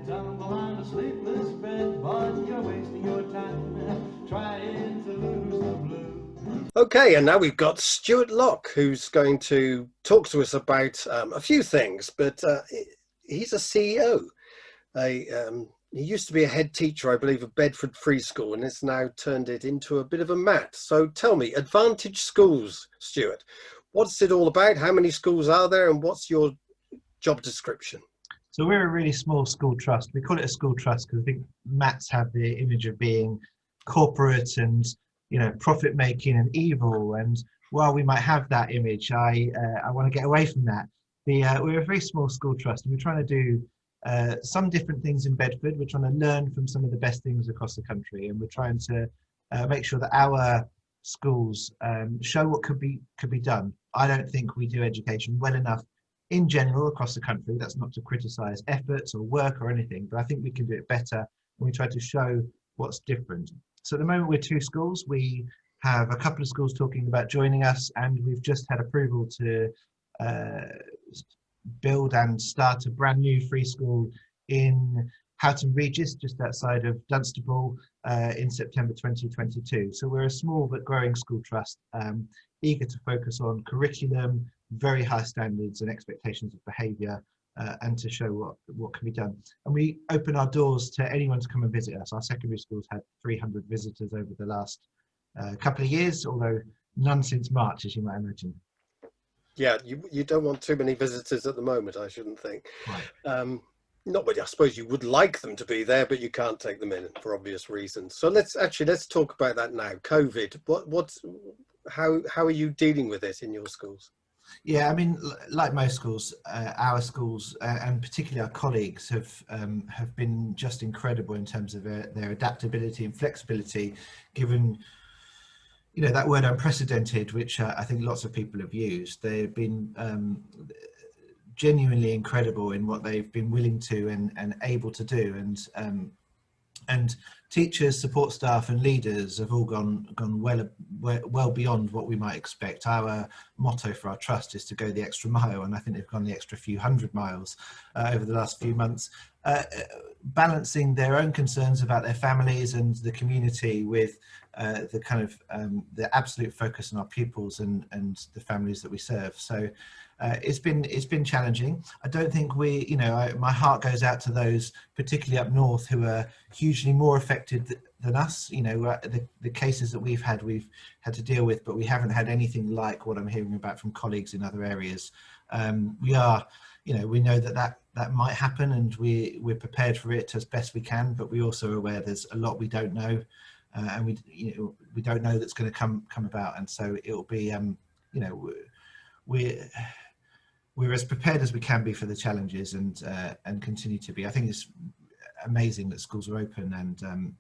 tumble on a sleepless bed, but you're wasting your time trying to lose the blues. Okay, and now we've got Stuart Lock, who's going to talk to us about a few things, but he's a CEO. He used to be a head teacher, I believe, of Bedford Free School, and has now turned it into a bit of a mat. So tell me, Advschools, Stuart, what's it all about? How many schools are there, and what's your job description? So we're a really small school trust. We call it a school trust because I think MATs have the image of being corporate and, you know, profit making and evil. And while we might have that image, I want to get away from that. We're a very small school trust, and we're trying to do some different things in Bedford. We're trying to learn from some of the best things across the country, and we're trying to make sure that our schools show what could be done. I don't think we do education well enough in general across the country. That's not to criticize efforts or work or anything, but I think we can do it better, and we try to show what's different. So at the moment we're 2 schools. We have a couple of schools talking about joining us, and we've just had approval to build and start a brand new free school in Houghton Regis, just outside of Dunstable, in September 2022. So we're a small but growing school trust, eager to focus on curriculum, very high standards and expectations of behaviour, and to show what can be done. And we open our doors to anyone to come and visit us. Our secondary schools had 300 visitors over the last couple of years, although none since March, as you might imagine. Yeah, you don't want too many visitors at the moment, I shouldn't think. Right. Not, but I suppose you would like them to be there, but you can't take them in for obvious reasons. So let's talk about that now. COVID. How are you dealing with it in your schools? Yeah, I mean, like most schools, our schools and particularly our colleagues have been just incredible in terms of their adaptability and flexibility, given, you know, that word unprecedented, which I think lots of people have used. They've been genuinely incredible in what they've been willing to and able to do, and teachers, support staff and leaders have all gone well beyond what we might expect. Our motto for our trust is to go the extra mile, and I think they've gone the extra few hundred miles over the last few months, balancing their own concerns about their families and the community with the kind of the absolute focus on our pupils and the families that we serve. So it's been challenging. I don't think my heart goes out to those particularly up north who are hugely more affected than us. You know, the cases that we've had to deal with, but we haven't had anything like what I'm hearing about from colleagues in other areas. We know that might happen, and we're prepared for it as best we can, but we also are aware there's a lot we don't know, and we don't know that's going to come about, and so it'll be we're as prepared as we can be for the challenges, and continue to be. I think it's amazing that schools are open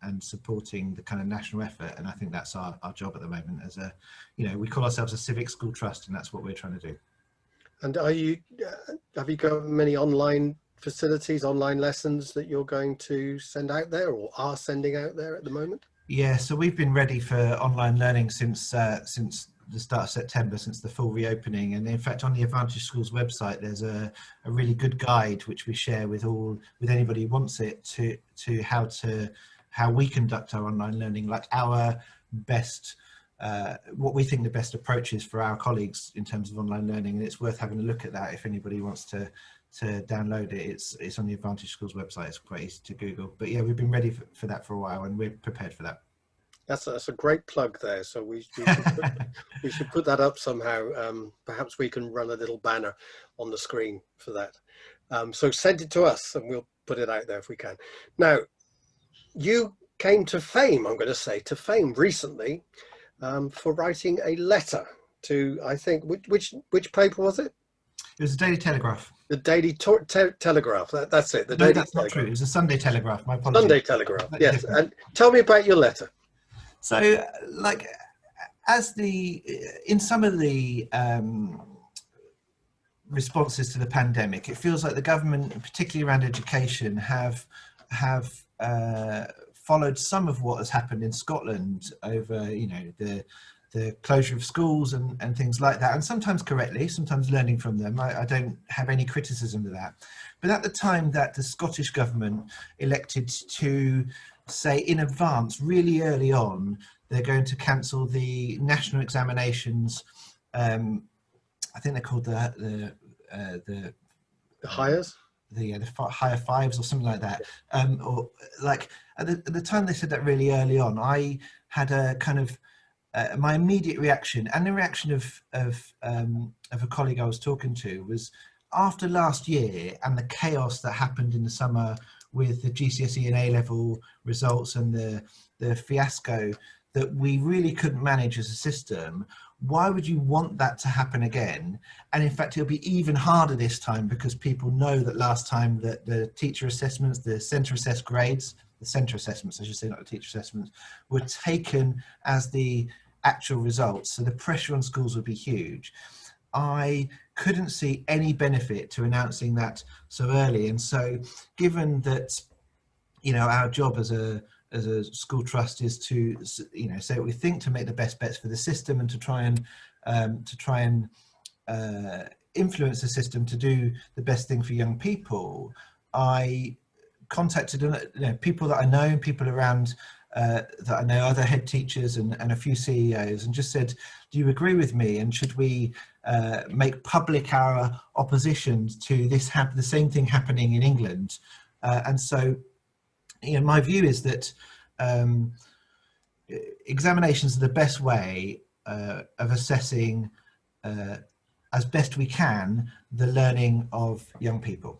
and supporting the kind of national effort, and I think that's our job at the moment. As we call ourselves a civic school trust, and that's what we're trying to do. And have you got many online facilities, online lessons that you're going to send out there, or are sending out there at the moment? Yeah, so we've been ready for online learning since the start of September, since the full reopening. And in fact, on the Advschools website, there's a really good guide which we share with anybody who wants it, to how we conduct our online learning, like our best, what we think the best approach is for our colleagues in terms of online learning. And it's worth having a look at that if anybody wants to download it. It's on the Advschools website. It's quite easy to Google. But yeah, we've been ready for that for a while, and we're prepared for that. That's a great plug there. So we should put that up somehow. Perhaps we can run a little banner on the screen for that. So send it to us, and we'll put it out there if we can. Now, you came to fame, I'm going to say, recently for writing a letter to, I think, which paper was it? It was the Daily Telegraph. The Daily Telegraph. That's it. No, that's not true. It was a Sunday Telegraph. My apologies. Sunday Telegraph. Yes. And tell me about your letter. So, like, in some of the responses to the pandemic, it feels like the government, particularly around education, have followed some of what has happened in Scotland over, the closure of schools and things like that, and sometimes correctly, sometimes learning from them. I don't have any criticism of that, But at the time that the Scottish government elected to say in advance, really early on, they're going to cancel the national examinations. I think they're called the hires. The higher fives or something like that. Or like at the time they said that really early on, I had a kind of my immediate reaction, and the reaction of a colleague I was talking to, was after last year and the chaos that happened in the summer with the GCSE and A-level results and the fiasco that we really couldn't manage as a system. Why would you want that to happen again? And in fact, it'll be even harder this time, because people know that last time that the teacher assessments, the centre assessed grades, the centre assessments, I should say, not the teacher assessments, were taken as the actual results. So the pressure on schools would be huge. I couldn't see any benefit to announcing that so early. And so given that, you know, our job as a school trust is to, you know, say what we think, to make the best bets for the system, and to try and influence the system to do the best thing for young people, I contacted, you know, people that I know, people around that I know, other head teachers and a few CEOs, and just said, do you agree with me, and should we make public our opposition to this, the same thing happening in England? And so, you know, my view is that examinations are the best way of assessing, as best we can, the learning of young people.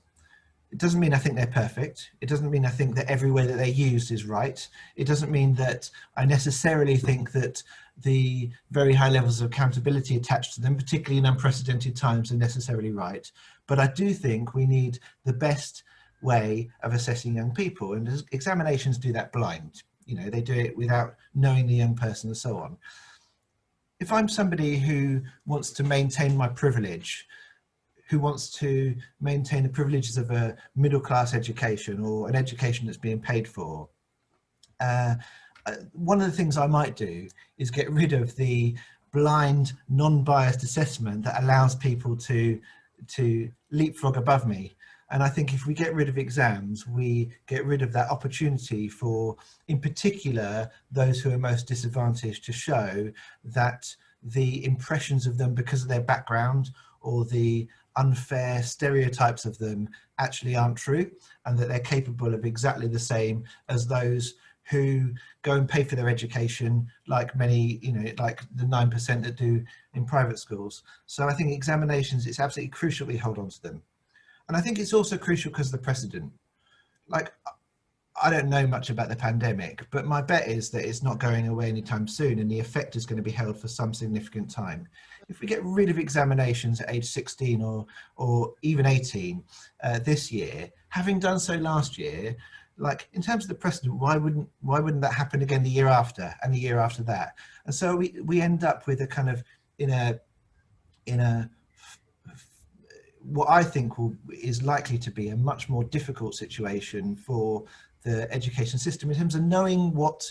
It doesn't mean I think they're perfect. It doesn't mean I think that every way that they're used is right. It doesn't mean that I necessarily think that the very high levels of accountability attached to them, particularly in unprecedented times, are necessarily right. But I do think we need the best way of assessing young people, and examinations do that blind. You know, they do it without knowing the young person and so on. If I'm somebody who wants to maintain my privilege, who wants to maintain the privileges of a middle-class education, or an education that's being paid for, one of the things I might do is get rid of the blind, non-biased assessment that allows people to leapfrog above me. And I think if we get rid of exams, we get rid of that opportunity for, in particular, those who are most disadvantaged, to show that the impressions of them because of their background, or the unfair stereotypes of them, actually aren't true, and that they're capable of exactly the same as those who go and pay for their education, like many, you know, like the 9% that do in private schools. So I think examinations, it's absolutely crucial we hold on to them. And I think it's also crucial because of the precedent. Like, I don't know much about the pandemic, but my bet is that it's not going away anytime soon, and the effect is going to be held for some significant time. If we get rid of examinations at age 16 or even 18 this year, having done so last year, like, in terms of the precedent, why wouldn't that happen again the year after, and the year after that? And so we end up with a kind of, in a what I think is likely to be a much more difficult situation for the education system, in terms of knowing what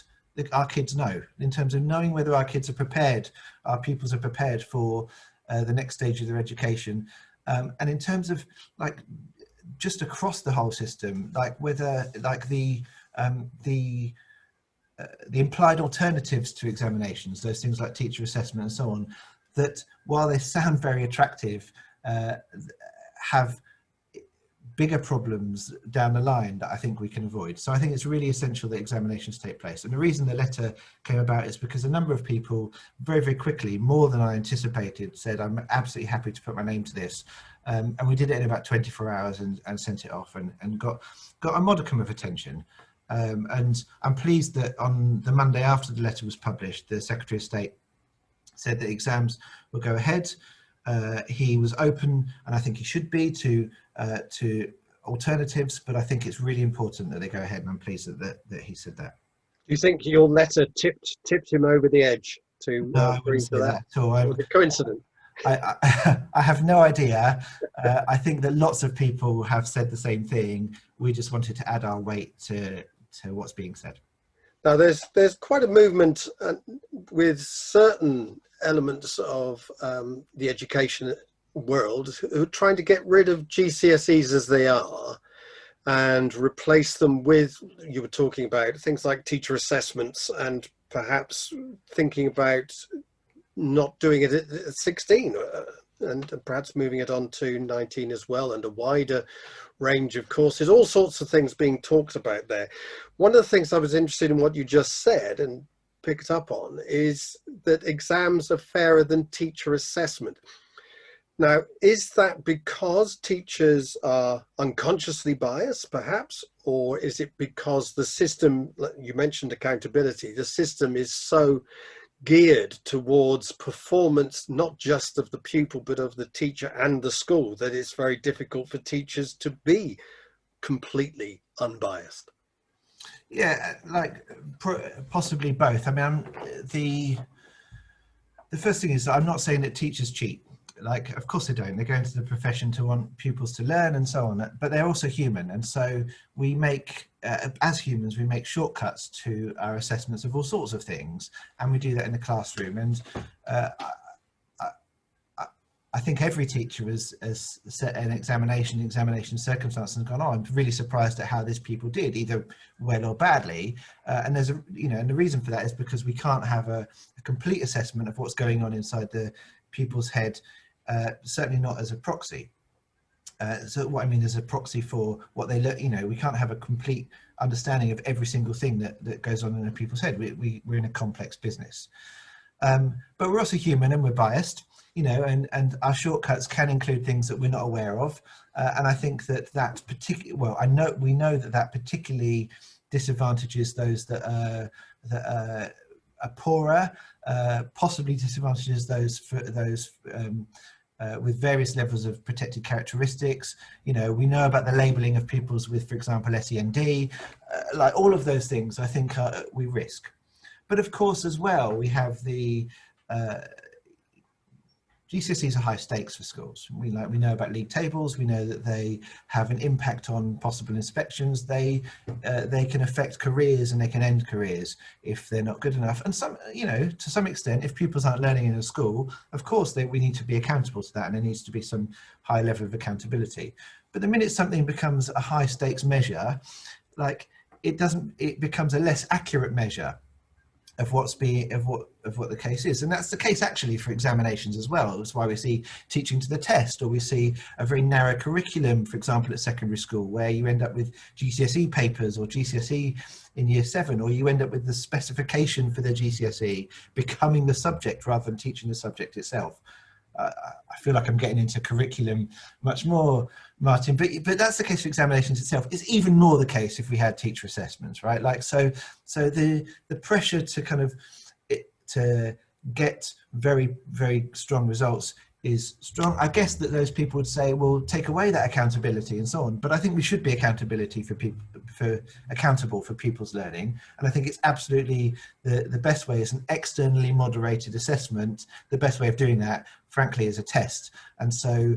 our kids know, in terms of knowing whether our kids are prepared, our pupils are prepared for the next stage of their education, and in terms of, like, just across the whole system, like whether, like, the implied alternatives to examinations, those things like teacher assessment and so on, that while they sound very attractive, have bigger problems down the line that I think we can avoid. So I think it's really essential that examinations take place. And the reason the letter came about is because a number of people very, very quickly, more than I anticipated, said, I'm absolutely happy to put my name to this. And we did it in about 24 hours and sent it off, and got a modicum of attention. And I'm pleased that on the Monday after the letter was published, the Secretary of State said that exams will go ahead. He was open, and I think he should be, to alternatives, but I think it's really important that they go ahead, and I'm pleased that he said that. Do you think your letter tipped him over the edge to No, I bring wouldn't to say that? at all. Was it coincidence? I have no idea. I think that lots of people have said the same thing. We just wanted to add our weight to what's being said. Now, there's quite a movement with certain elements of the education world who are trying to get rid of GCSEs as they are and replace them with, you were talking about things like teacher assessments, and perhaps thinking about not doing it at 16 and perhaps moving it on to 19 as well, and a wider range of courses, all sorts of things being talked about there. One of the things I was interested in what you just said and picked up on is that exams are fairer than teacher assessment. Now, is that because teachers are unconsciously biased, perhaps, or is it because the system, you mentioned accountability, the system is so geared towards performance, not just of the pupil, but of the teacher and the school, that it's very difficult for teachers to be completely unbiased? Yeah, like possibly both. I mean, the first thing is that I'm not saying that teachers cheat. Like, of course they don't. They go into the profession to want pupils to learn and so on, but they're also human. And so we make, as humans, we make shortcuts to our assessments of all sorts of things. And we do that in the classroom. And I think every teacher has set an examination circumstance and gone, oh, I'm really surprised at how this pupil did, either well or badly. And there's and the reason for that is because we can't have a complete assessment of what's going on inside the pupil's head, certainly not as a proxy. So what I mean is a proxy for what they look, we can't have a complete understanding of every single thing that goes on in a pupil's head. We're in a complex business. But we're also human and we're biased, and our shortcuts can include things that we're not aware of. And I think that we know that particularly disadvantages those that are poorer, possibly disadvantages those with various levels of protected characteristics. We know about the labelling of pupils with, for example, SEND, like all of those things I think we risk. But of course, as well, we have the GCSEs are high stakes for schools. We know about league tables. We know that they have an impact on possible inspections. They can affect careers and they can end careers if they're not good enough. And to some extent, if pupils aren't learning in a school, of course we need to be accountable to that, and there needs to be some high level of accountability. But the minute something becomes a high stakes measure, like it becomes a less accurate measure of what the case is. And that's the case actually for examinations as well. That's why we see teaching to the test, or we see a very narrow curriculum, for example, at secondary school, where you end up with GCSE papers or GCSE in year 7, or you end up with the specification for the GCSE becoming the subject rather than teaching the subject itself. I feel like I'm getting into curriculum much more, Martin, but that's the case for examinations itself. It's even more the case if we had teacher assessments, right? Like, so the pressure to get very, very strong results is strong. I guess that those people would say, well, take away that accountability and so on. But I think we should be accountable for people's learning. And I think it's absolutely the best way is an externally moderated assessment. The best way of doing that, frankly, is a test. And so,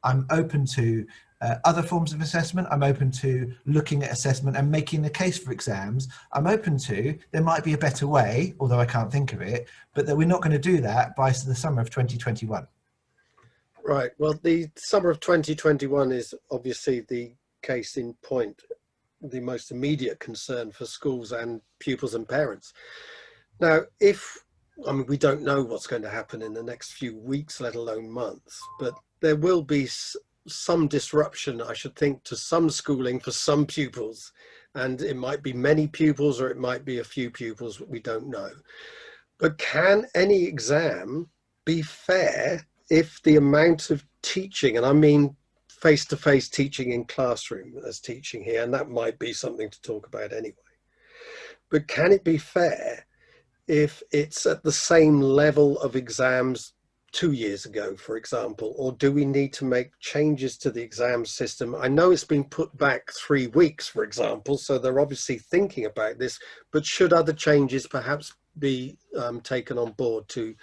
I'm open to other forms of assessment. I'm open to looking at assessment and making the case for exams. I'm open to, there might be a better way, although I can't think of it, but that we're not going to do that by the summer of 2021. Right. Well, the summer of 2021 is obviously the case in point, the most immediate concern for schools and pupils and parents. Now, we don't know what's going to happen in the next few weeks, let alone months, but there will be some disruption, I should think, to some schooling for some pupils, and it might be many pupils or it might be a few pupils, we don't know. But can any exam be fair if the amount of teaching, and I mean face-to-face teaching in classroom as teaching here, and that might be something to talk about anyway, but can it be fair if it's at the same level of exams 2 years ago, for example, or do we need to make changes to the exam system? I know it's been put back 3 weeks, for example, so they're obviously thinking about this, but should other changes perhaps be taken on board to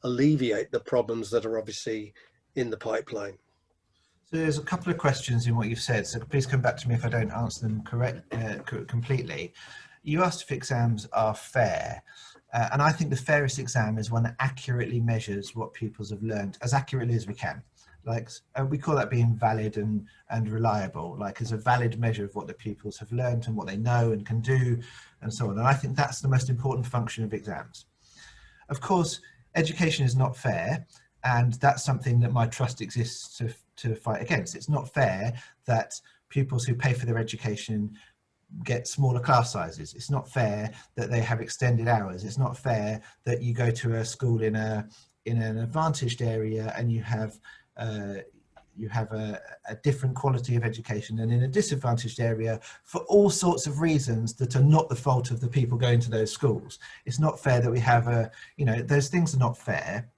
alleviate the problems that are obviously in the pipeline? So there's a couple of questions in what you've said, so please come back to me if I don't answer them completely. You asked if exams are fair. And I think the fairest exam is one that accurately measures what pupils have learned as accurately as we can. Like we call that being valid and reliable, like as a valid measure of what the pupils have learned and what they know and can do and so on. And I think that's the most important function of exams. Of course, education is not fair, and that's something that my trust exists to fight against. It's not fair that pupils who pay for their education get smaller class sizes. It's not fair that they have extended hours. It's not fair that you go to a school in an advantaged area and you have a different quality of education than in a disadvantaged area for all sorts of reasons that are not the fault of the people going to those schools. It's not fair that we have those things are not fair.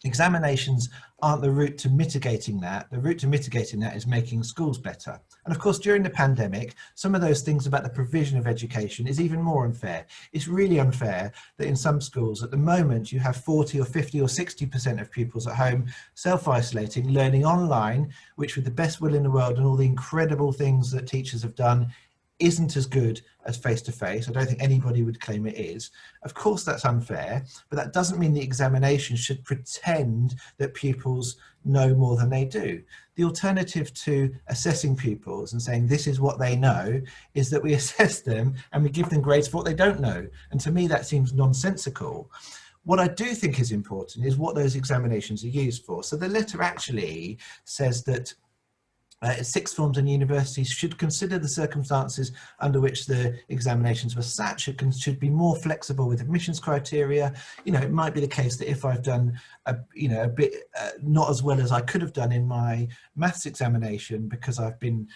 Examinations aren't the route to mitigating that. The route to mitigating that is making schools better. And of course, during the pandemic, some of those things about the provision of education is even more unfair. It's really unfair that in some schools at the moment you have 40 or 50 or 60% of pupils at home self-isolating, learning online, which with the best will in the world and all the incredible things that teachers have done isn't as good as face-to-face. I don't think anybody would claim it is. Of course that's unfair, but that doesn't mean the examination should pretend that pupils know more than they do. The alternative to assessing pupils and saying this is what they know is that we assess them and we give them grades for what they don't know. And to me that seems nonsensical. What I do think is important is what those examinations are used for. So the letter actually says that sixth forms and universities should consider the circumstances under which the examinations were sat, should be more flexible with admissions criteria. It might be the case that if I've done a bit not as well as I could have done in my maths examination because I've been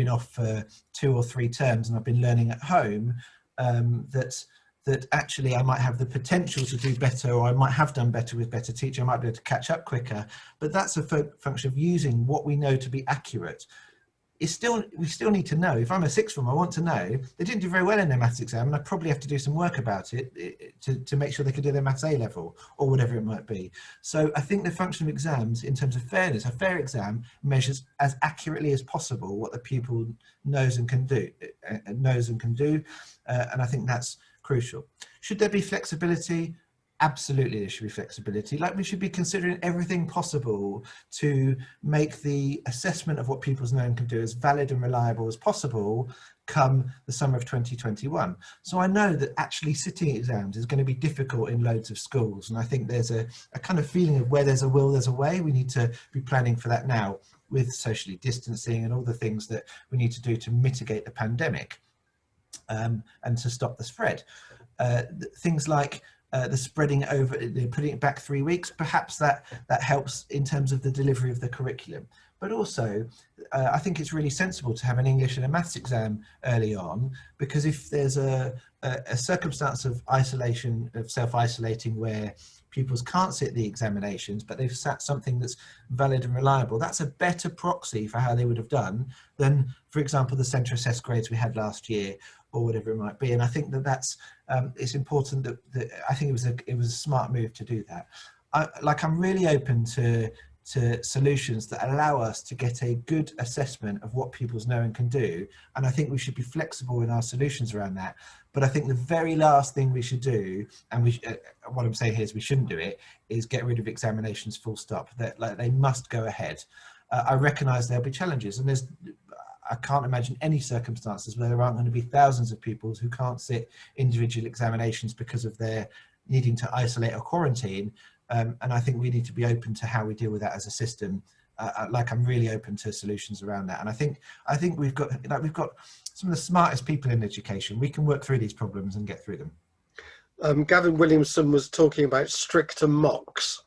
off for 2 or 3 terms and I've been learning at home, that actually I might have the potential to do better, or I might have done better with better teaching. I might be able to catch up quicker, but that's a function of using what we know to be accurate. We still need to know. If I'm a sixth form, I want to know they didn't do very well in their maths exam, and I probably have to do some work about it to make sure they could do their maths A level or whatever it might be. So I think the function of exams in terms of fairness, a fair exam measures as accurately as possible what the pupil knows and can do, and I think that's crucial. Should there be flexibility? Absolutely there should be flexibility. Like we should be considering everything possible to make the assessment of what pupils know and can do as valid and reliable as possible come the summer of 2021. So I know that actually sitting exams is going to be difficult in loads of schools, and I think there's a kind of feeling of where there's a will there's a way. We need to be planning for that now with socially distancing and all the things that we need to do to mitigate the pandemic. And to stop the spread. Things like the spreading over, putting it back 3 weeks, perhaps that helps in terms of the delivery of the curriculum. But also, I think it's really sensible to have an English and a maths exam early on, because if there's a circumstance of isolation, of self-isolating where pupils can't sit the examinations, but they've sat something that's valid and reliable, that's a better proxy for how they would have done than, for example, the centre assessed grades we had last year or whatever it might be. And I think that's it's important that I think it was a smart move to do that. I'm really open to solutions that allow us to get a good assessment of what pupils know and can do, and I think we should be flexible in our solutions around that. But I think the very last thing we should do, and what I'm saying here is we shouldn't do it, is get rid of examinations full stop. That they must go ahead. I recognise there'll be challenges, and I can't imagine any circumstances where there aren't going to be thousands of pupils who can't sit individual examinations because of their needing to isolate or quarantine. And I think we need to be open to how we deal with that as a system. I'm really open to solutions around that. And I think we've got some of the smartest people in education. We can work through these problems and get through them. Gavin Williamson was talking about stricter mocks.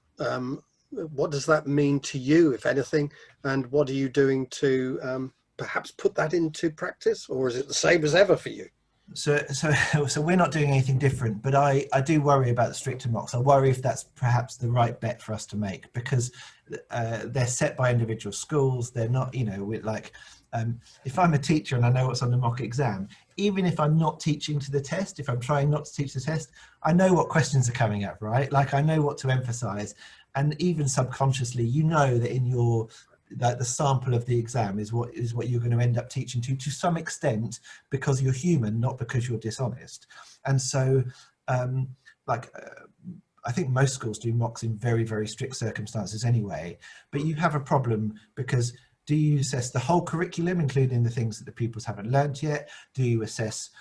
What does that mean to you, if anything? And what are you doing to perhaps put that into practice, or is it the same as ever for you? So we're not doing anything different, but I do worry about the stricter mocks. I worry if that's perhaps the right bet for us to make, because they're set by individual schools. They're not, if I'm a teacher and I know what's on the mock exam, even if I'm not teaching to the test, if I'm trying not to teach the test, I know what questions are coming up, right? Like I know what to emphasize, and even subconsciously, you know that in your the sample of the exam is what you're going to end up teaching to some extent, because you're human, not because you're dishonest. And so like I think most schools do mocks in very, very strict circumstances anyway, but you have a problem because do you assess the whole curriculum, including the things that the pupils haven't learnt yet? Do you assess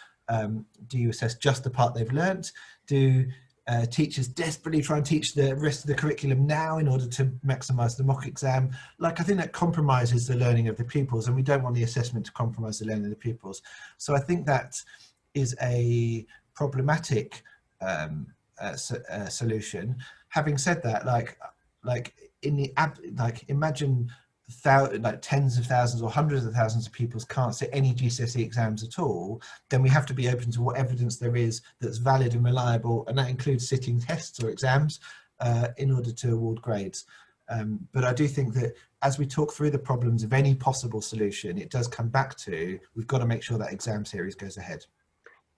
just the part they've learnt? Do teachers desperately try and teach the rest of the curriculum now in order to maximise the mock exam? Like, I think that compromises the learning of the pupils, and we don't want the assessment to compromise the learning of the pupils. So I think that is a problematic solution. Having said that, imagine tens of thousands or hundreds of thousands of pupils can't sit any GCSE exams at all, then we have to be open to what evidence there is that's valid and reliable, and that includes sitting tests or exams in order to award grades. But I do think that as we talk through the problems of any possible solution, it does come back to, we've got to make sure that exam series goes ahead.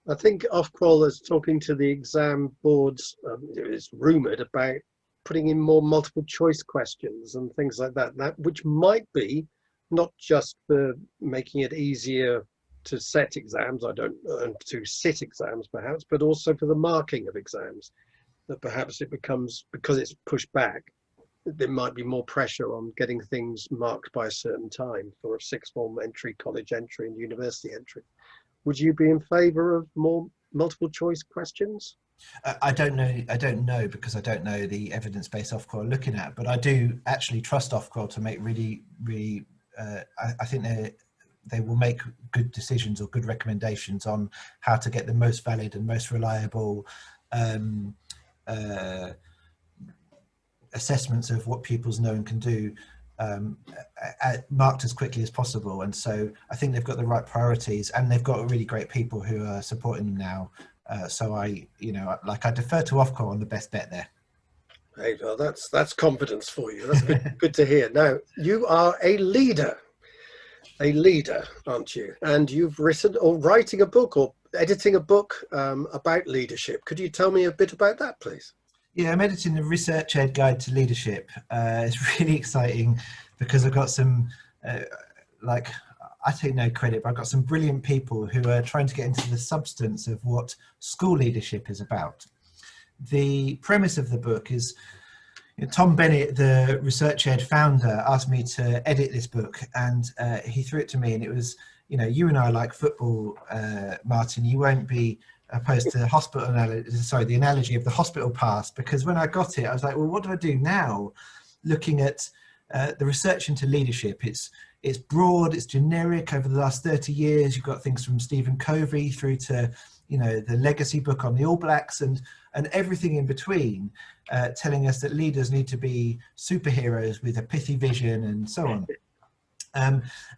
I think Ofqual is talking to the exam boards, it's rumoured about putting in more multiple choice questions and things like that, which might be not just for making it easier to set exams, and to sit exams perhaps, but also for the marking of exams, that perhaps it becomes, because it's pushed back, there might be more pressure on getting things marked by a certain time for a sixth form entry, college entry and university entry. Would you be in favour of more multiple choice questions? I don't know because I don't know the evidence-based Ofqual looking at, but I do actually trust Ofqual to make really I think they will make good decisions or good recommendations on how to get the most valid and most reliable assessments of what pupils know and can do marked as quickly as possible. And so I think they've got the right priorities, and they've got really great people who are supporting them now. So I defer to Ofqual on the best bet there. Hey, well, that's confidence for you. That's good, good to hear. Now, you are a leader, aren't you? And you've written or writing a book or editing a book about leadership. Could you tell me a bit about that, please? Yeah, I'm editing the Research Ed Guide to Leadership. It's really exciting because I've got some, I take no credit, but I've got some brilliant people who are trying to get into the substance of what school leadership is about. The premise of the book is, Tom Bennett, the Research Ed founder, asked me to edit this book, and he threw it to me, and it was, you and I like football, Martin, you won't be opposed to the analogy of the hospital pass, because when I got it, I was like, well, what do I do now? Looking at the research into leadership, it's broad, it's generic. Over the last 30 years, you've got things from Stephen Covey through to, the legacy book on the All Blacks and everything in between, telling us that leaders need to be superheroes with a pithy vision and so on.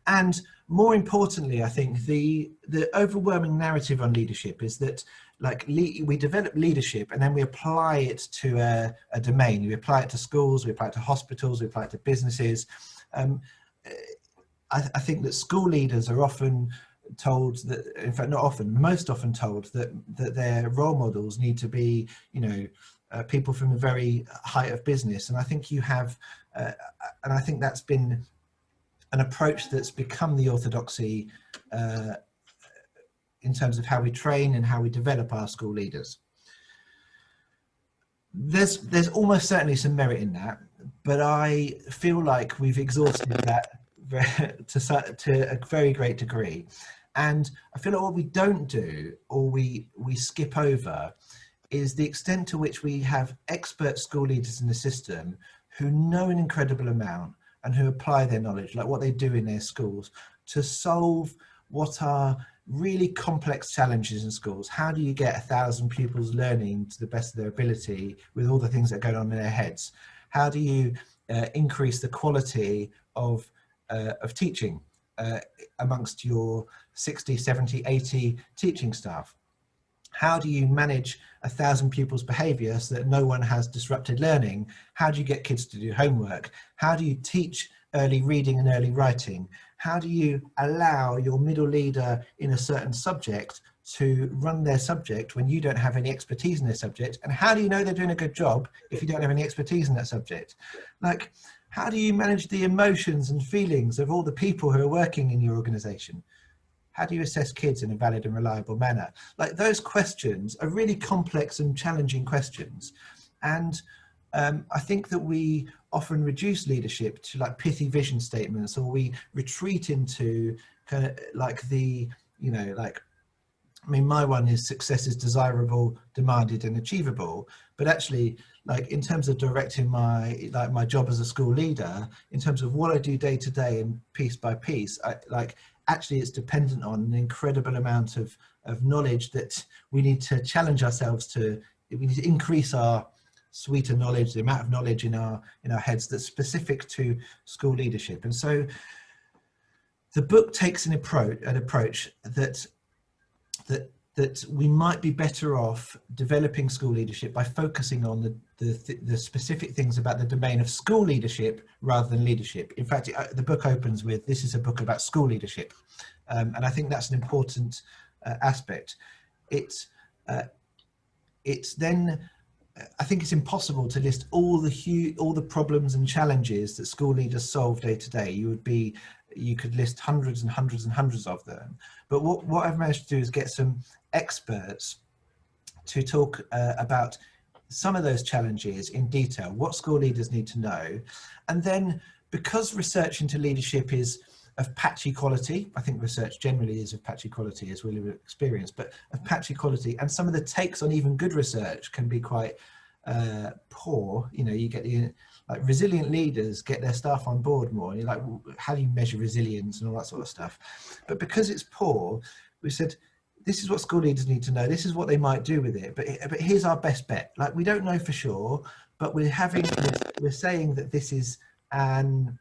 And more importantly, I think the overwhelming narrative on leadership is that we develop leadership and then we apply it to a domain. We apply it to schools, we apply it to hospitals, we apply it to businesses. I think that school leaders are often told that, in fact, not often, most often told that their role models need to be, people from the very height of business. And I think you have, and I think that's been an approach that's become the orthodoxy in terms of how we train and how we develop our school leaders. There's almost certainly some merit in that, but I feel like we've exhausted that to a very great degree. And I feel like what we don't do, or we skip over, is the extent to which we have expert school leaders in the system who know an incredible amount and who apply their knowledge, like what they do in their schools, to solve what are really complex challenges in schools. How do you get 1,000 pupils learning to the best of their ability with all the things that are going on in their heads? How do you increase the quality of teaching amongst your 60, 70, 80 teaching staff? How do you manage 1,000 pupils' behaviour so that no one has disrupted learning? How do you get kids to do homework? How do you teach early reading and early writing? How do you allow your middle leader in a certain subject to run their subject when you don't have any expertise in their subject? And how do you know they're doing a good job if you don't have any expertise in that subject? Like, how do you manage the emotions and feelings of all the people who are working in your organisation? How do you assess kids in a valid and reliable manner? Like, those questions are really complex and challenging questions. And I think that we often reduce leadership to like pithy vision statements, or we retreat into kind of like the, you know, like, I mean, my one is success is desirable, demanded and achievable. But actually, like, in terms of directing my job as a school leader, in terms of what I do day to day and piece by piece, actually it's dependent on an incredible amount of knowledge that we need to challenge ourselves to. We need to increase our suite of knowledge, the amount of knowledge in our heads that's specific to school leadership. And so the book takes an approach that we might be better off developing school leadership by focusing on the specific things about the domain of school leadership rather than leadership. In fact, the book opens with, this is a book about school leadership. And I think that's an important aspect. It's then, I think it's impossible to list all the problems and challenges that school leaders solve day to day. You could list hundreds and hundreds and hundreds of them. But what I've managed to do is get some experts to talk about some of those challenges in detail, what school leaders need to know. And then, because research into leadership is of patchy quality, I think research generally is of patchy quality, as we'll experience, but of patchy quality, and some of the takes on even good research can be quite poor. You know, you get the like resilient leaders get their staff on board more, and you're like, well, how do you measure resilience and all that sort of stuff? But because it's poor, we said, this is what school leaders need to know, this is what they might do with it, but here's our best bet. Like, we don't know for sure, but we're saying that this is an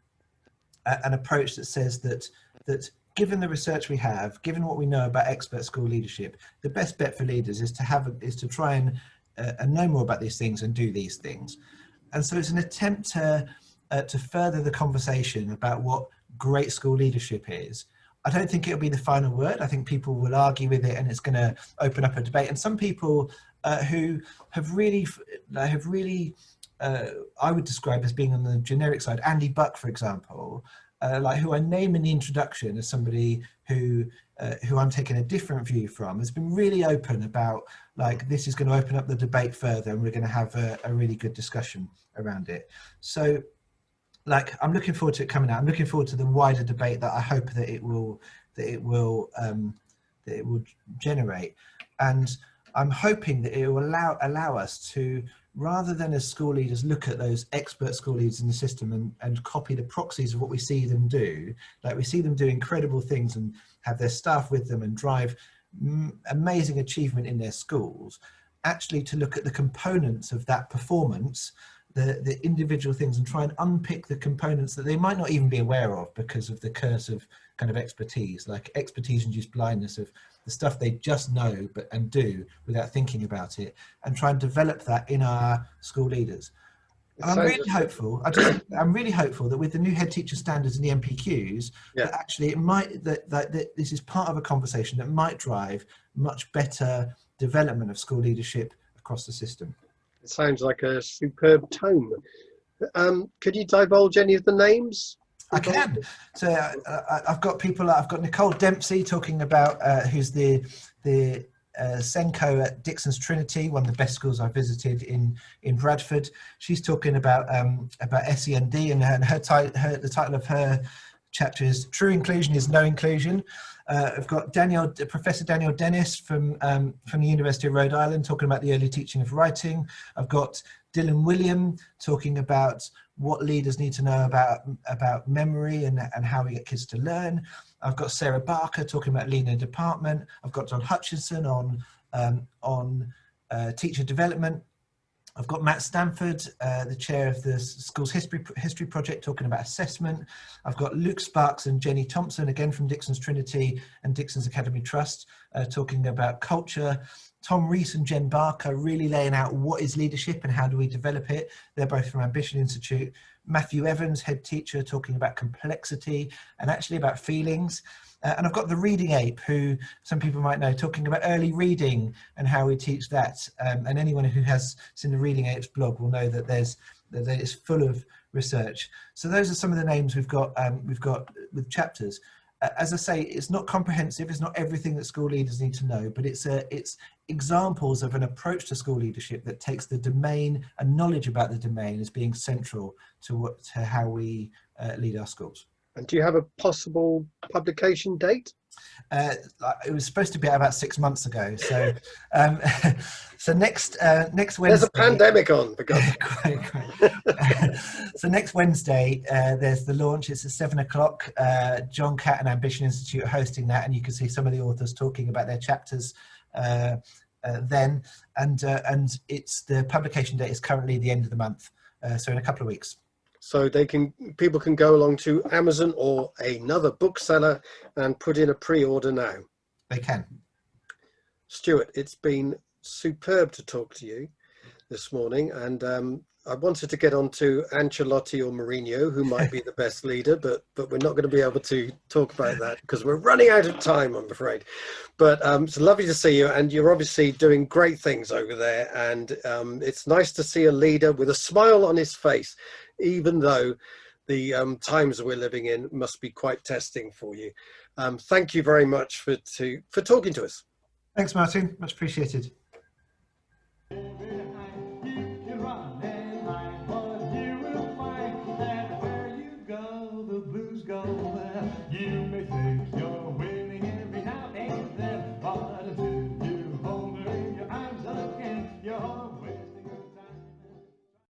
approach that says that given the research we have, given what we know about expert school leadership, the best bet for leaders is to try and know more about these things and do these things. And so it's an attempt to further the conversation about what great school leadership is. I don't think it'll be the final word. I think people will argue with it, and it's going to open up a debate. And some people who have really, I would describe as being on the generic side, Andy Buck, for example, who I name in the introduction as somebody who I'm taking a different view from, has been really open about, like, this is going to open up the debate further, and we're going to have a really good discussion around it. So, like, I'm looking forward to it coming out. I'm looking forward to the wider debate that I hope that it will generate, and I'm hoping that it will allow us to, rather than as school leaders look at those expert school leaders in the system and copy the proxies of what we see them do, like we see them do incredible things and have their staff with them and drive amazing achievement in their schools, actually to look at the components of that performance, the individual things, and try and unpick the components that they might not even be aware of because of the curse of kind of expertise, like expertise-induced blindness of the stuff they just know and do without thinking about it, and try and develop that in our school leaders. And I'm really hopeful. I'm really hopeful that with the new head teacher standards and the MPQs, that actually it might that this is part of a conversation that might drive much better development of school leadership across the system. It sounds like a superb tome. Could you divulge any of the names? I can. So I've got people. I've got Nicole Dempsey talking about who's the Senko at Dixon's Trinity, one of the best schools I visited in Bradford. She's talking about SEND, and the title of her chapter is "True Inclusion is No Inclusion." I've got Professor Daniel Dennis from the University of Rhode Island talking about the early teaching of writing. I've got Dylan William talking about what leaders need to know about memory and how we get kids to learn. I've got Sarah Barker talking about leading a department. I've got John Hutchinson on teacher development. I've got Matt Stanford, the chair of the school's history project, talking about assessment. I've got Luke Sparks and Jenny Thompson, again from Dixon's Trinity and Dixon's Academy Trust, talking about culture. Tom Rees and Jen Barker really laying out what is leadership and how do we develop it. They're both from Ambition Institute. Matthew Evans, head teacher, talking about complexity and actually about feelings. And I've got the Reading Ape, who some people might know, talking about early reading and how we teach that. And anyone who has seen the Reading Ape's blog will know that it's full of research. So those are some of the names we've got with chapters. as I say, it's not comprehensive. It's not everything that school leaders need to know, but it's examples of an approach to school leadership that takes the domain and knowledge about the domain as being central to how we lead our schools. And do you have a possible publication date? It was supposed to be out about 6 months ago. So, so next Wednesday. There's a pandemic on, for God's sake. Quite. So next Wednesday, there's the launch. It's at 7 o'clock. John Catt and Ambition Institute are hosting that, and you can see some of the authors talking about their chapters then. And it's the publication date is currently the end of the month, so in a couple of weeks. So people can go along to Amazon or another bookseller and put in a pre-order now. They can. Stuart, it's been superb to talk to you this morning, and I wanted to get on to Ancelotti or Mourinho, who might be the best leader, but we're not going to be able to talk about that because we're running out of time, I'm afraid. But it's lovely to see you, and you're obviously doing great things over there, and it's nice to see a leader with a smile on his face, even though the times we're living in must be quite testing for you. Thank you very much for talking to us. Thanks, Martin. Much appreciated. You may think you're